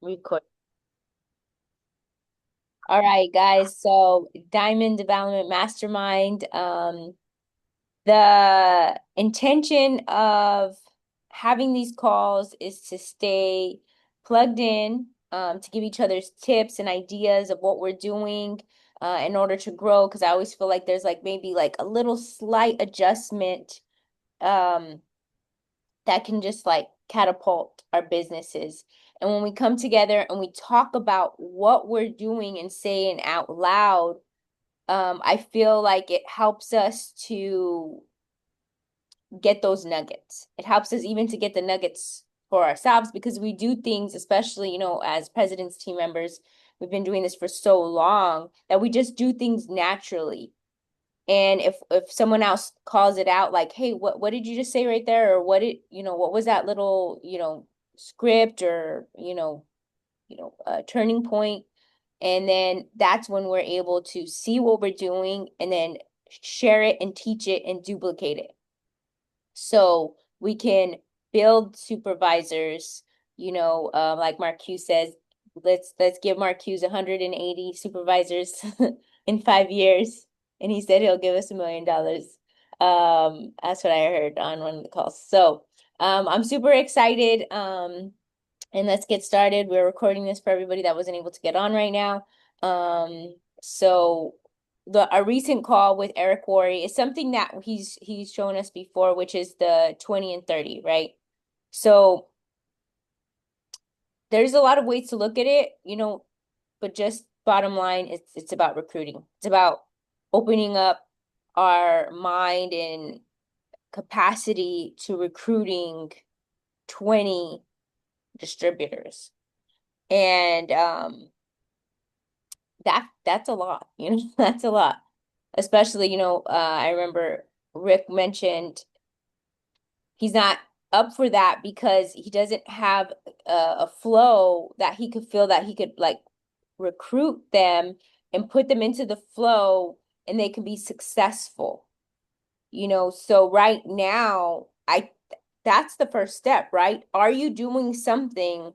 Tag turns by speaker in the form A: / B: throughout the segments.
A: Record. All right, guys. So Diamond Development Mastermind. The intention of having these calls is to stay plugged in, to give each other's tips and ideas of what we're doing, in order to grow. Because I always feel like there's like maybe like a little slight adjustment, um, that can just like catapult our businesses. And when we come together and we talk about what we're doing and saying out loud, I feel like it helps us to get those nuggets. It helps us even to get the nuggets for ourselves because we do things, especially, as president's team members, we've been doing this for so long that we just do things naturally. And if someone else calls it out, like, hey, what did you just say right there? Or what was that little, script or, a turning point? And then that's when we're able to see what we're doing and then share it and teach it and duplicate it. So we can build supervisors, like Marcuse says, let's give Marcuse 180 supervisors in 5 years. And he said he'll give us $1 million. That's what I heard on one of the calls. So I'm super excited. And let's get started. We're recording this for everybody that wasn't able to get on right now. So a recent call with Eric Worre is something that he's shown us before, which is the 20 and 30, right? So there's a lot of ways to look at it, but just bottom line, it's about recruiting. It's about opening up our mind and capacity to recruiting 20 distributors. And that's a lot, that's a lot. Especially, I remember Rick mentioned he's not up for that because he doesn't have a flow that he could feel that he could like recruit them and put them into the flow and they can be successful. So right now, I that's the first step, right? Are you doing something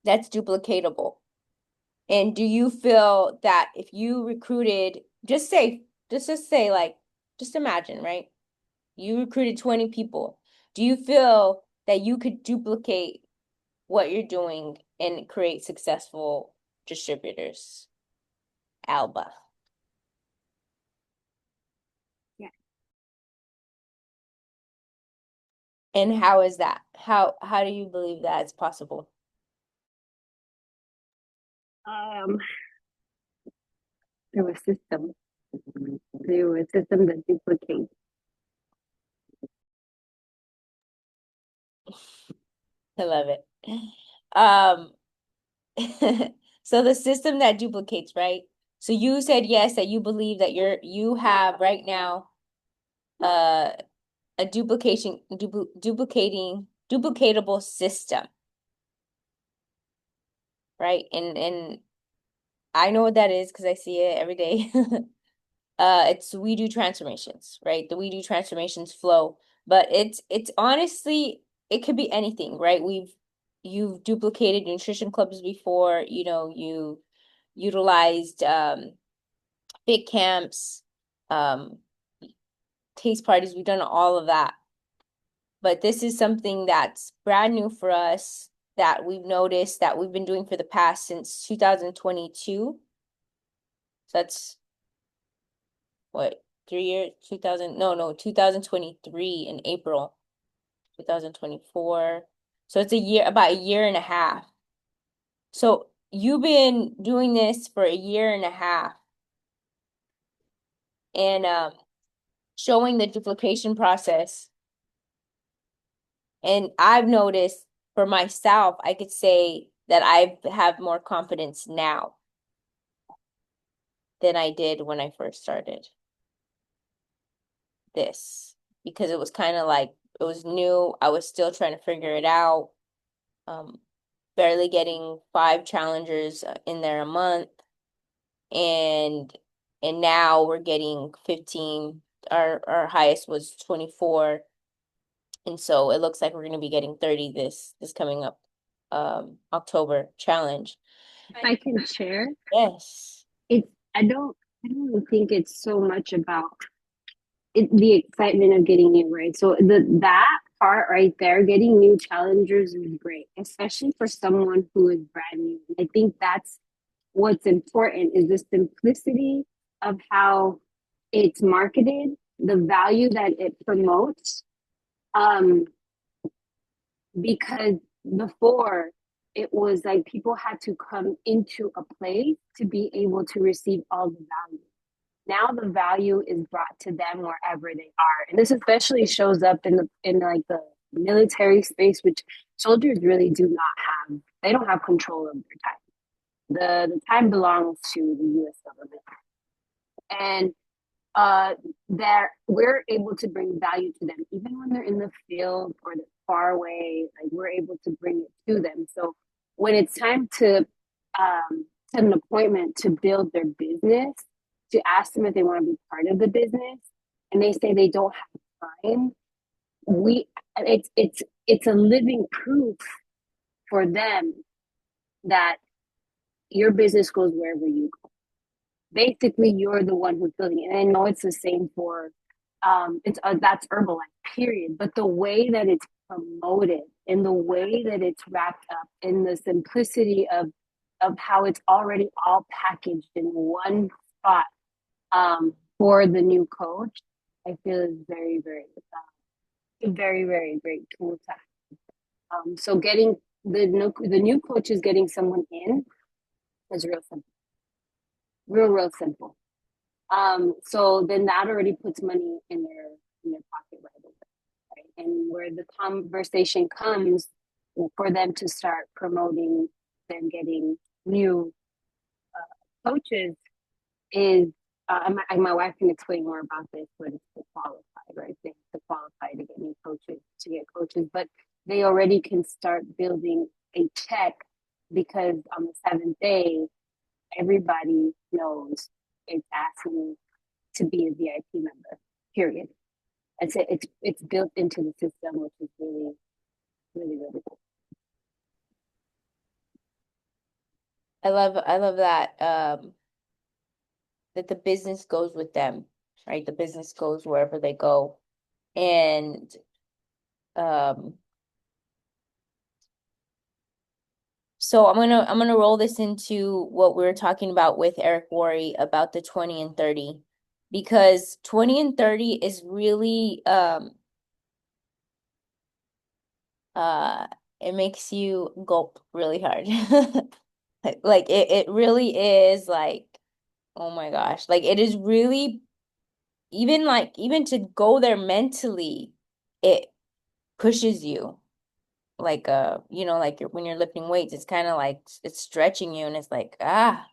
A: that's duplicatable? And do you feel that if you recruited, just say like, just imagine, right? You recruited 20 people. Do you feel that you could duplicate what you're doing and create successful distributors? Alba.
B: Yeah.
A: And how is that? How do you believe that it's possible?
B: Um, through a system, through a system that duplicates.
A: I love it. Um, so the system that duplicates, right? So you said yes, that you believe that you have right now uh a duplicatable system, right? And I know what that is because I see it every day. It's We Do Transformations, right? The We Do Transformations flow, but it's honestly it could be anything, right? You've duplicated nutrition clubs before, you utilized big camps, um, taste parties. We've done all of that. But this is something that's brand new for us that we've noticed that we've been doing for the past since 2022. So that's what, 3 years? 2000, no, 2023 in April, 2024. So it's about a year and a half. So you've been doing this for a year and a half and showing the duplication process. And I've noticed for myself, I could say that I have more confidence now than I did when I first started this because it was kind of like it was new. I was still trying to figure it out. Um, Barely getting 5 challengers in there a month, and now we're getting 15. Our highest was 24, and so it looks like we're going to be getting 30 this coming up. October challenge.
B: If I can share,
A: Yes.
B: it's I don't even think it's so much about the excitement of getting new, right? So that part right there, getting new challengers is great, especially for someone who is brand new. I think that's what's important is the simplicity of how it's marketed, the value that it promotes. Um, because before it was like people had to come into a place to be able to receive all the value. Now the value is brought to them wherever they are, and this especially shows up in like the military space, which soldiers really do not have. They don't have control of their time. The time belongs to the U.S. government, and that we're able to bring value to them, even when they're in the field or they're far away. Like we're able to bring it to them. So when it's time to set an appointment to build their business, to ask them if they want to be part of the business, and they say they don't have time, we it's a living proof for them that your business goes wherever you go. Basically you're the one who's building it. And I know it's the same for it's that's Herbalife, period. But the way that it's promoted and the way that it's wrapped up in the simplicity of how it's already all packaged in one spot for the new coach, I feel is very, very a very, very great tool to have. So getting the new coach is getting someone in is real simple, real simple. So then that already puts money in their pocket right away, right? And where the conversation comes for them to start promoting them getting new coaches is my wife can explain more about this, but it's to qualify, right? They have to qualify to get new coaches, to get coaches, but they already can start building a check because on the seventh day, everybody knows it's asking to be a VIP member. Period. It's built into the system, which is really really cool.
A: I love that that the business goes with them, right? The business goes wherever they go. And um so I'm gonna roll this into what we were talking about with Eric Worre about the 20 and 30, because 20 and 30 is really uh it makes you gulp really hard. Like it really is like, oh my gosh, like it is really, even to go there mentally, it pushes you. Like like when you're lifting weights, it's kind of like it's stretching you, and it's like, I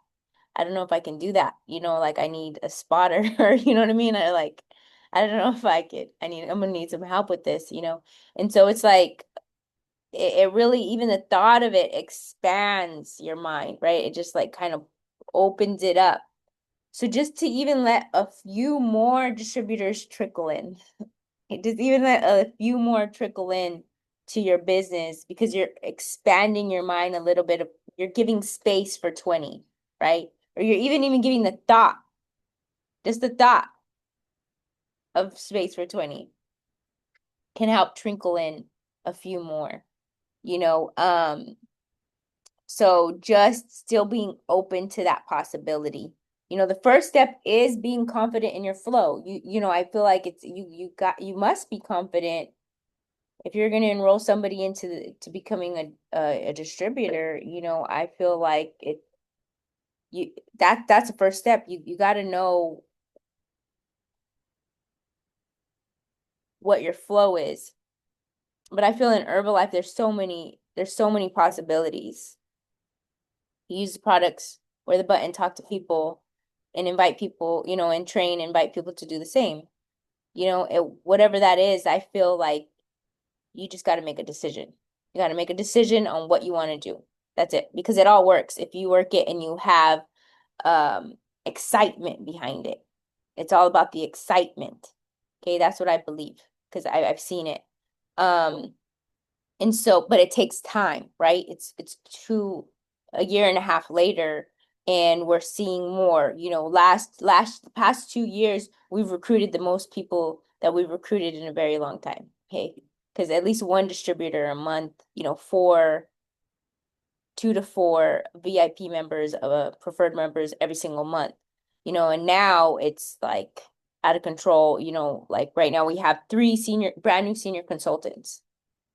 A: don't know if I can do that. Like I need a spotter, or you know what I mean? I don't know if I'm gonna need some help with this. And so it's like it really, even the thought of it expands your mind, right? It just like kind of opens it up. So just to even let a few more distributors trickle in, just even let a few more trickle in to your business, because you're expanding your mind a little bit you're giving space for 20, right? Or you're even giving the thought, just the thought of space for 20 can help trickle in a few more, you know. So just still being open to that possibility. The first step is being confident in your flow. I feel like it's you must be confident if you're going to enroll somebody to becoming a distributor. I feel like you that's the first step. You got to know what your flow is. But I feel in Herbalife there's so many possibilities. Use the products, wear the button, talk to people, and invite people, and train, invite people to do the same. Whatever that is, I feel like you just got to make a decision. You got to make a decision on what you want to do. That's it. Because it all works if you work it and you have excitement behind it. It's all about the excitement. Okay, that's what I believe because I've seen it. Um, And so, but it takes time, right? It's a year and a half later, and we're seeing more. Last past 2 years, we've recruited the most people that we've recruited in a very long time. Okay. Because at least one distributor a month, four, 2 to 4 VIP members, preferred members every single month. And now it's like out of control. Like right now we have brand new senior consultants.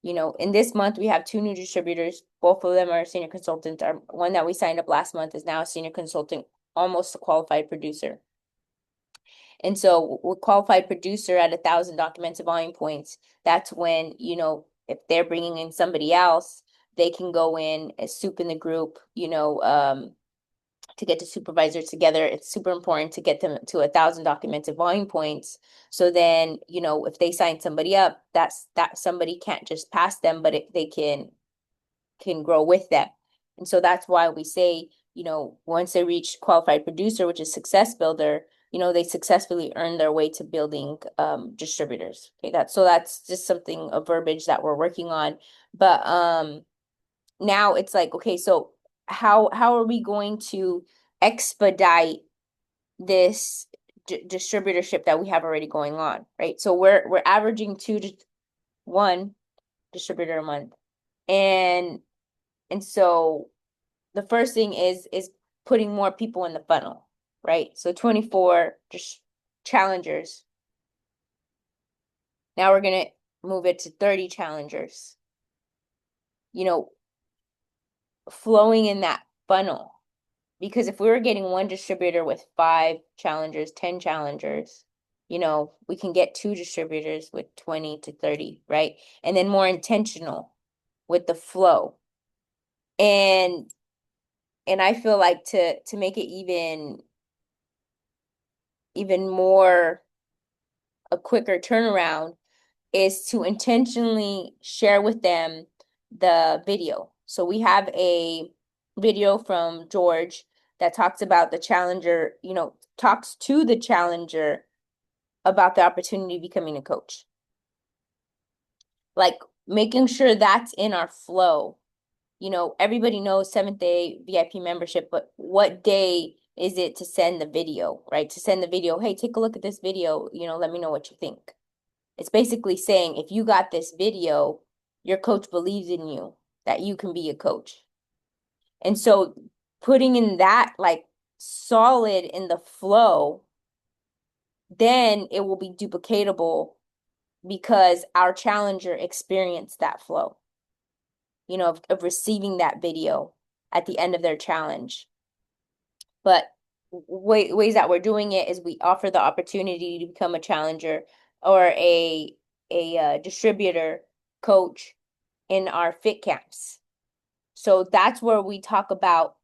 A: In this month we have 2 new distributors. Both of them are senior consultants. Our one that we signed up last month is now a senior consultant, almost a qualified producer. And so with qualified producer at 1,000 documented volume points, that's when, if they're bringing in somebody else, they can go in as soup in the group, to get the supervisors together. It's super important to get them to 1,000 documented volume points. So then, if they sign somebody up, that somebody can't just pass them, but they can grow with them. And so that's why we say, once they reach qualified producer, which is success builder, they successfully earn their way to building distributors. Okay, that's just something, a verbiage that we're working on. But now it's like, okay, so how are we going to expedite this distributorship that we have already going on, right? So we're averaging 2 to 1 distributor a month. And so the first thing is putting more people in the funnel, right? So 24 just challengers. Now we're gonna move it to 30 challengers. You know, flowing in that funnel. Because if we were getting one distributor with 5 challengers, 10 challengers, we can get 2 distributors with 20 to 30, right? And then more intentional with the flow. And I feel like to make it even more a quicker turnaround is to intentionally share with them the video. So we have a video from George that talks about the challenger, talks to the challenger about the opportunity of becoming a coach. Like making sure that's in our flow. Everybody knows seventh day VIP membership, but what day is it to send the video, right? To send the video, hey, take a look at this video, let me know what you think. It's basically saying if you got this video, your coach believes in you, that you can be a coach. And so putting in that like solid in the flow, then it will be duplicatable because our challenger experienced that flow, of receiving that video at the end of their challenge. But ways that we're doing it is we offer the opportunity to become a challenger or a distributor coach in our fit camps. So that's where we talk about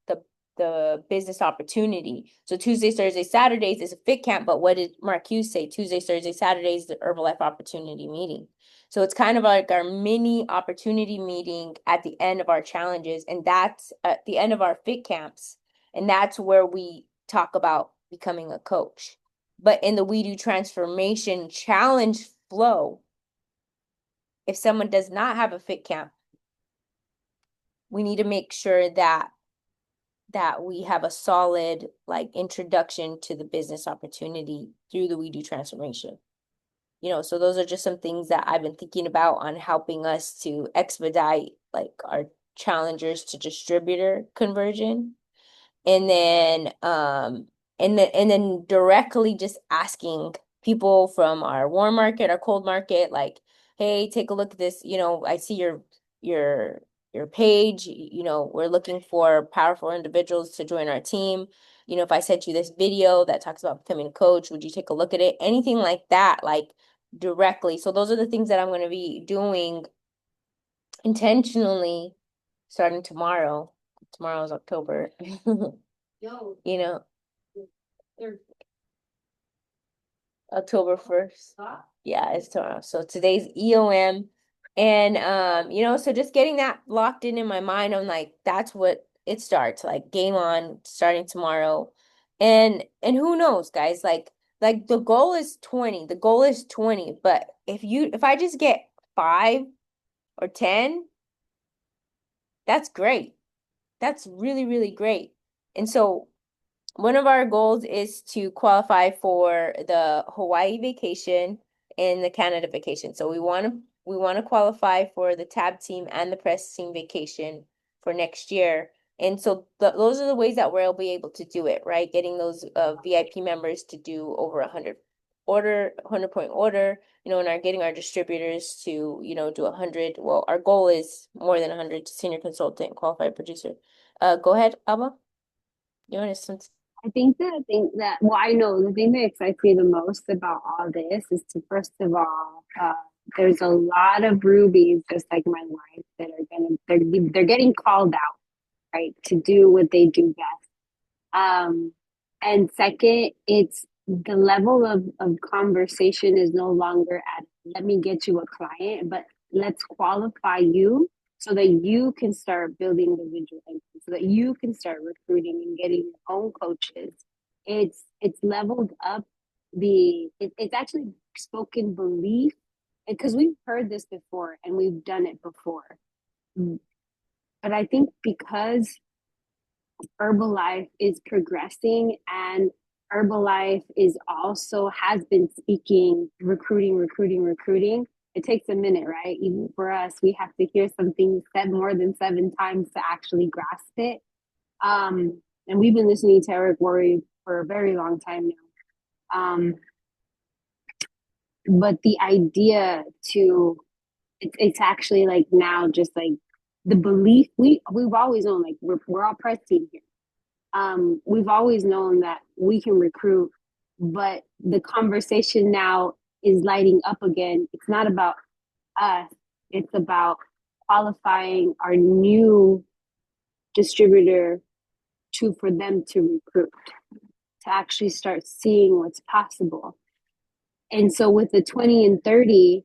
A: the business opportunity. So Tuesdays, Thursdays, Saturdays is a fit camp, but what did Mark Hughes say? Tuesdays, Thursdays, Saturdays, the Herbalife opportunity meeting. So it's kind of like our mini opportunity meeting at the end of our challenges, and that's at the end of our fit camps. And that's where we talk about becoming a coach. But in the We Do Transformation challenge flow, if someone does not have a fit camp, we need to make sure that we have a solid like introduction to the business opportunity through the We Do Transformation. So those are just some things that I've been thinking about on helping us to expedite like our challengers to distributor conversion. And then directly just asking people from our warm market, our cold market, like, hey, take a look at this. I see your your page. We're looking for powerful individuals to join our team. If I sent you this video that talks about becoming a coach, would you take a look at it? Anything like that, like directly. So those are the things that I'm going to be doing intentionally starting tomorrow. Tomorrow is October.
B: Yo,
A: you know,
B: they're
A: October 1st. Yeah, it's tomorrow. So today's EOM. And so just getting that locked in my mind, I'm like, that's what it starts, like game on starting tomorrow. And who knows, guys, like the goal is 20. The goal is 20, but if I just get 5 or 10, that's great. That's really, really great. And so one of our goals is to qualify for the Hawaii vacation and the Canada vacation. So we want to qualify for the tab team and the press team vacation for next year. And so those are the ways that we'll be able to do it, right? Getting those VIP members to do over 100 point order, and are getting our distributors to, do 100. Well, our goal is more than 100 senior consultant, qualified producer. Go ahead, Alba. You want to
B: I think the thing that, well, I know the thing that excites me the most about all this is to, first of all, there's a lot of rubies, just like my wife, that are they're getting called out, right, to do what they do best. Um, and second, it's the level of conversation is no longer at, let me get you a client, but let's qualify you so that you can start building the visual income, so that you can start recruiting and getting your own coaches. It's leveled up it's actually spoken belief, because we've heard this before and we've done it before. But I think because Herbalife is progressing, and Herbalife is also has been speaking recruiting, recruiting, recruiting. It takes a minute, right? Even for us, we have to hear something said more than 7 times to actually grasp it. And we've been listening to Eric Worre for a very long time now. But the idea to it's actually like now just like the belief we've always known, like we're all press team here. We've always known that we can recruit, but the conversation now is lighting up again. It's not about us, it's about qualifying our new distributor for them to recruit, to actually start seeing what's possible. And so with the 20 and 30,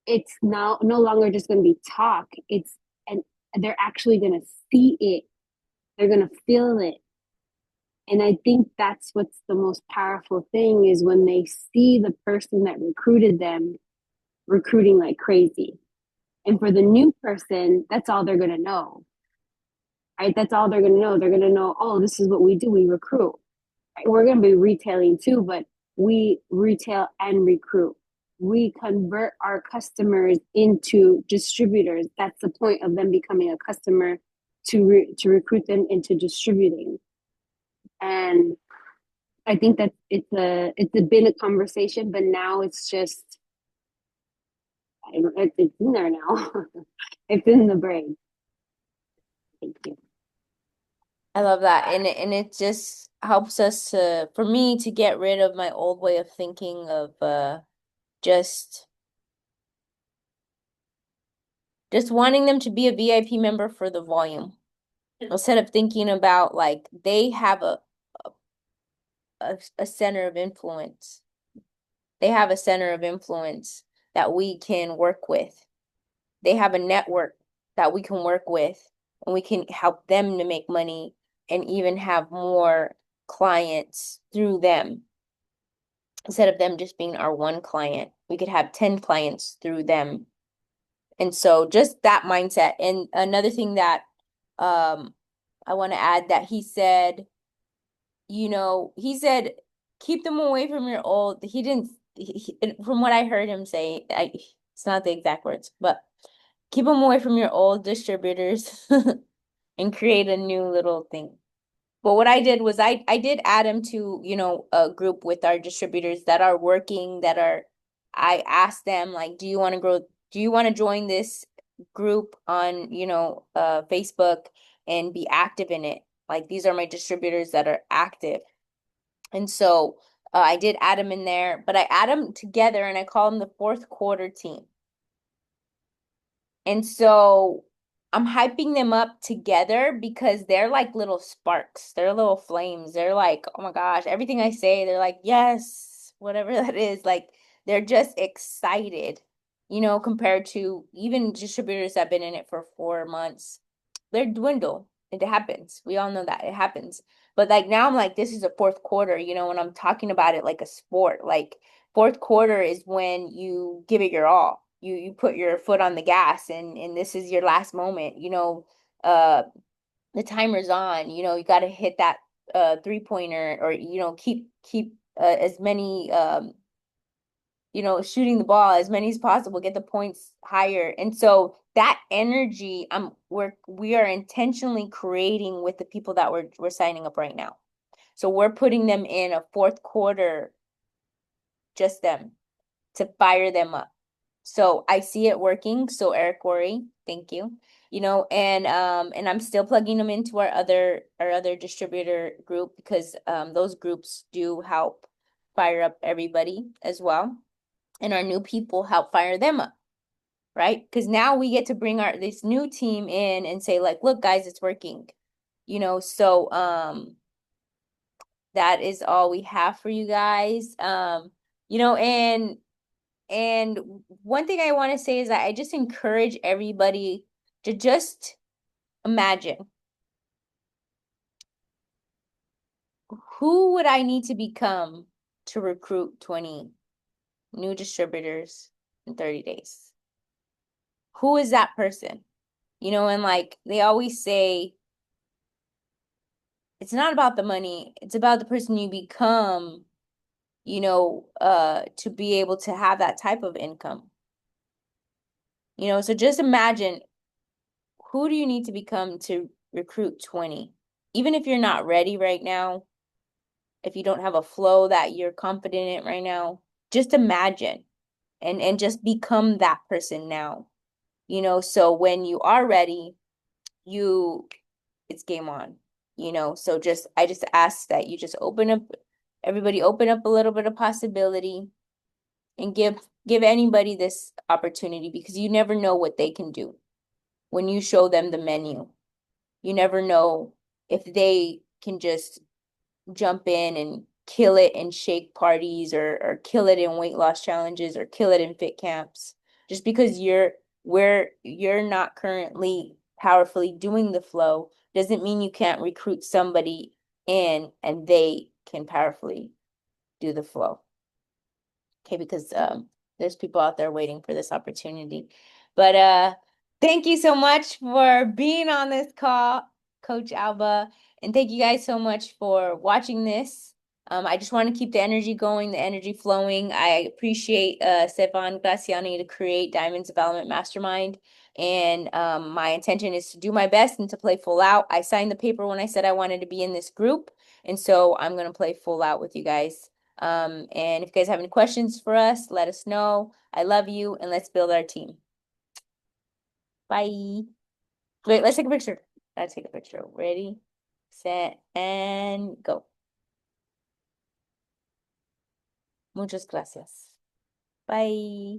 B: it's now no longer just going to be talk. And they're actually going to see it. They're going to feel it. And I think that's what's the most powerful thing, is when they see the person that recruited them recruiting like crazy. And for the new person, that's all they're going to know, right? That's all they're going to know. They're going to know, oh, this is what we do. We recruit. Right? We're going to be retailing too, but we retail and recruit. We convert our customers into distributors. That's the point of them becoming a customer, to recruit them into distributing. And I think that been a conversation, but now it's just it's in there now. It's in the brain. Thank you.
A: I love that. And it just helps us for me to get rid of my old way of thinking of just just wanting them to be a VIP member for the volume. Instead of thinking about like they have a center of influence. They have a center of influence that we can work with. They have a network that we can work with, and we can help them to make money and even have more clients through them. Instead of them just being our one client, we could have 10 clients through them. And so just that mindset. And another thing that I want to add, that he said, keep them away from your old. He didn't, from what I heard him say, it's not the exact words, but keep them away from your old distributors and create a new little thing. But what I did was I did add him to, a group with our distributors that are working, I asked them, like, do you want to grow, do you want to join this group on, Facebook and be active in it? Like, these are my distributors that are active. And so I did add them in there, but I add them together and I call them the fourth quarter team. And so I'm hyping them up together because they're like little sparks. They're little flames. They're like, oh my gosh, everything I say, they're like, yes, whatever that is. Like, they're just excited, compared to even distributors that have been in it for 4 months. They're dwindle. It happens. We all know that it happens. But like now I'm like, this is a fourth quarter, when I'm talking about it like a sport. Like, fourth quarter is when you give it your all. you put your foot on the gas, and this is your last moment, uh the timer's on, you got to hit that 3-pointer, or keep as many shooting the ball as many as possible, get the points higher. And so that energy we are intentionally creating with the people that we're signing up right now. So we're putting them in a fourth quarter, just them, to fire them up. So I see it working. So Eric Worre, thank you. And I'm still plugging them into our other distributor group, because those groups do help fire up everybody as well. And our new people help fire them up, right? Because now we get to bring this new team in and say, like, look, guys, it's working. So that is all we have for you guys. And one thing I want to say is that I just encourage everybody to just imagine, who would I need to become to recruit 20 new distributors in 30 days? Who is that person? And like they always say, it's not about the money, it's about the person you become, to be able to have that type of income. So just imagine, who do you need to become to recruit 20? Even if you're not ready right now, if you don't have a flow that you're confident in right now, just imagine and just become that person now. So when you are ready, you it's game on. So I just ask that you just everybody open up a little bit of possibility, and give anybody this opportunity, because you never know what they can do when you show them the menu. You never know if they can just jump in and kill it in shake parties, or kill it in weight loss challenges, or kill it in fit camps. Just because you're not currently powerfully doing the flow doesn't mean you can't recruit somebody in and they can powerfully do the flow. Okay, because there's people out there waiting for this opportunity. But thank you so much for being on this call, Coach Alba. And thank you guys so much for watching this. I just want to keep the energy going, the energy flowing. I appreciate Stefan Graciani to create Diamonds Development Mastermind. And my intention is to do my best and to play full out. I signed the paper when I said I wanted to be in this group. And so I'm going to play full out with you guys. And if you guys have any questions for us, let us know. I love you, and let's build our team. Bye. Wait, let's take a picture. Let's take a picture. Ready, set, and go. Muchas gracias. Bye.